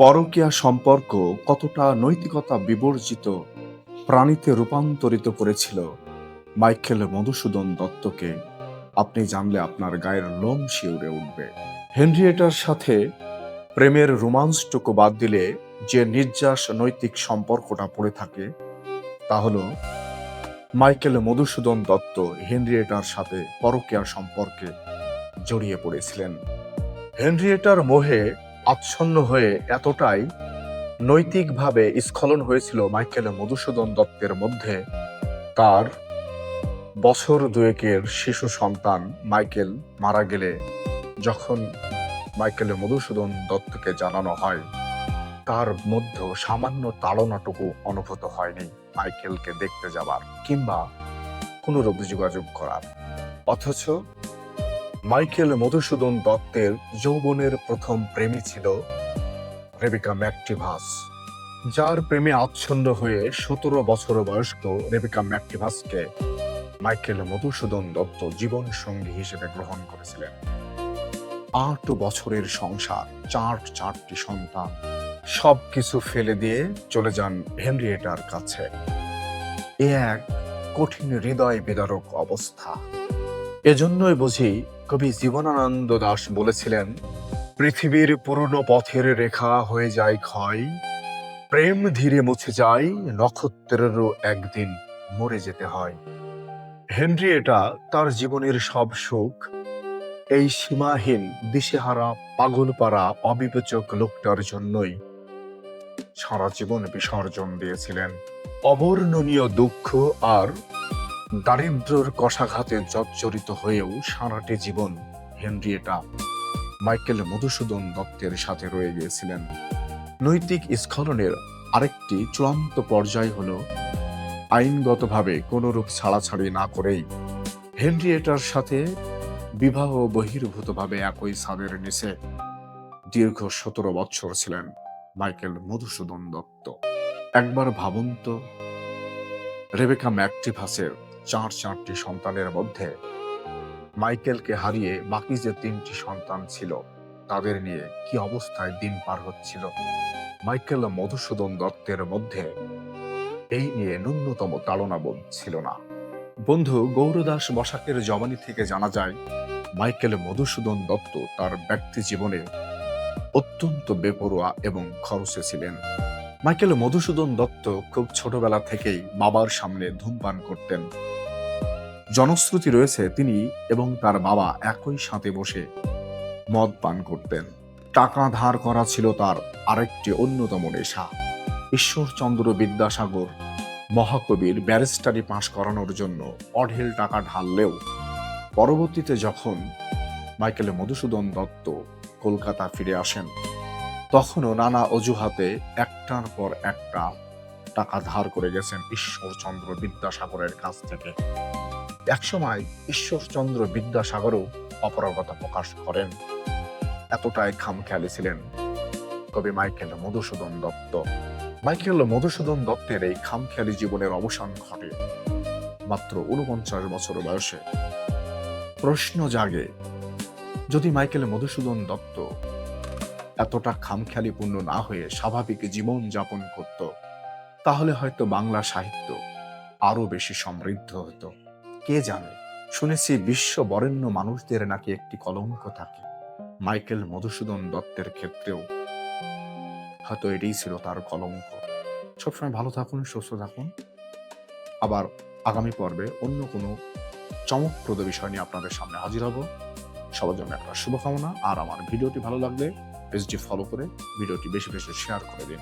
পরকীয়া সম্পর্ক কতটা নৈতিকতা বিবর্জিত প্রাণীতে রূপান্তরিত করেছিল মাইকেল মধুসূদন দত্তকে আপনি জানলে আপনার গায়ের লোম শিউরে উঠবে। হেনরিয়েটার সাথে প্রেমের রোমান্সটুকু বাদ দিলে যে নির্যাস নৈতিক সম্পর্কটা পড়ে থাকে তা হলো মাইকেল মধুসূদন দত্ত হেনরিয়েটার সাথে পরকীয়া সম্পর্কে জড়িয়ে পড়েছিলেন। হেনরিয়েটার মোহে আচ্ছন্ন হয়ে এতটাই নৈতিকভাবে স্খলন হয়েছিল মাইকেল মধুসূদন দত্তের মধ্যে, তার বছর দুয়েকের শিশু সন্তান মাইকেল মারা গেলে যখন মাইকেল মধুসূদন দত্তকে জানানো হয়, তার মধ্যে সামান্য তাড়নাটুকু অনুভূত হয়নি মাইকেলকে দেখতে যাবার কিংবা কোনরূপ যোগাযোগ করার। অথচ মাইকেল মধুসূদন দত্তের যৌবনের প্রথম প্রেমী ছিল রেবেকা ম্যাকটিভাস, যার প্রেমে আচ্ছন্ন হয়ে 17 বছর বয়স্ক রেবেকা ম্যাকটিভাসকে মাইকেল মধুসূদন দত্ত জীবন সঙ্গী হিসেবে গ্রহণ করেছিলেন। 8 বছরের সংসার, চারটি সন্তান, সবকিছু ফেলে দিয়ে চলে যান হেনরিয়েটার কাছে। এ এক কঠিন হৃদয় বিদারক অবস্থা। এজন্যই বুঝি কবি জীবনানন্দ দাশ বলেছিলেন, পৃথিবীর পুরনো পথের রেখা হয়ে যায় ক্ষয়, প্রেম ধীরে মুছে যায়, নক্ষত্রেরও একদিন মরে যেতে হয়। হেনরিয়েটা তার জীবনের সব সুখ এই সীমাহীন দিশেহারা পাগলপাড়া অবিবেচক লোকটার জন্যই সারা জীবন বিসর্জন দিয়েছিলেন। অবর্ণনীয় দুঃখ আর দারিদ্র্যের কষাঘাতে জর্জরিত হয়েও সারাটি জীবন হেনরিয়েটা মাইকেল মধুসূদন দত্তের সাথে রয়ে গিয়েছিলেন। নৈতিক স্খলনের আরেকটি চূড়ান্ত পর্যায় হল আইনগতভাবে কোনরূপ ছাড়াছাড়ি না করেই হেনরিয়েটার সাথে বিবাহ বহির্ভূতভাবে একই ছাদের নিচে দীর্ঘ 17 বছর ছিলেন মাইকেল মধুসূদন দত্ত। একবার ভাবুন তো, রেবেকা ম্যাকটিভাসের চারটি সন্তানের মধ্যে মাইকেলকে হারিয়ে বাকি যে 3টি সন্তান ছিল তাদের নিয়ে কি অবস্থায় দিন পার হচ্ছিল মাইকেল মধুসূদন দত্তের মধ্যে। এই নিয়ে ন্যূনতম তাড়নাবোধ ছিল না। বন্ধু গৌরদাস বসাকের জবানি থেকে জানা যায়, মাইকেল মধুসূদন দত্ত তার ব্যক্তি জীবনে অত্যন্ত বেপরোয়া এবং খরচে ছিলেন। মাইকেল মধুসূদন দত্ত খুব ছোটবেলা থেকেই বাবার সামনে ধূমপান করতেন। জনশ্রুতি রয়েছে তিনি এবং তার বাবা একই সাথে বসে মদ পান করতেন। টাকা ধার করা ছিল তার আরেকটি অন্যতম নেশা। ঈশ্বরচন্দ্র বিদ্যাসাগর মহাকবির ব্যারিস্টারি পাশ করানোর জন্য অঢেল টাকা ঢাললেও পরবর্তীতে যখন মাইকেল মধুসূদন দত্ত কলকাতা ফিরে আসেন, তখনও নানা অজুহাতে একটার পর একটা টাকা ধার করে গেছেন ঈশ্বরচন্দ্র বিদ্যাসাগরের কাছ থেকে। একসময় ঈশ্বরচন্দ্র বিদ্যাসাগরও অপারগতা প্রকাশ করেন। এতটাই খামখেয়ালি ছিলেন কবি মাইকেল মধুসূদন দত্ত। মাইকেল মধুসূদন দত্তের এই খামখেয়ালি জীবনের অবসান ঘটে মাত্র 49 বছর বয়সে। প্রশ্ন জাগে, যদি মাইকেল মধুসূদন দত্ত এতটা খামখেয়ালিপূর্ণ না হয়ে স্বাভাবিক জীবন যাপন করত, তাহলে হয়তো বাংলা সাহিত্য আরো বেশি সমৃদ্ধ হতো। কে জানে, শুনেছি বিশ্ব বরেণ্য মানুষদের নাকি একটি কলঙ্ক থাকে। মাইকেল মধুসূদন দত্তের ক্ষেত্রেও হয়তো এটাই ছিল তার কলঙ্ক। সবসময় ভালো থাকুন, সুস্থ থাকুন। আবার আগামী পর্বে অন্য কোনো চমকপ্রদ বিষয় নিয়ে আপনাদের সামনে হাজির হব। সবার জন্য একটা শুভকামনা। আর আমার ভিডিওটি ভালো লাগলে পেজটি ফলো করে ভিডিওটি বেশি বেশি শেয়ার করে দিন।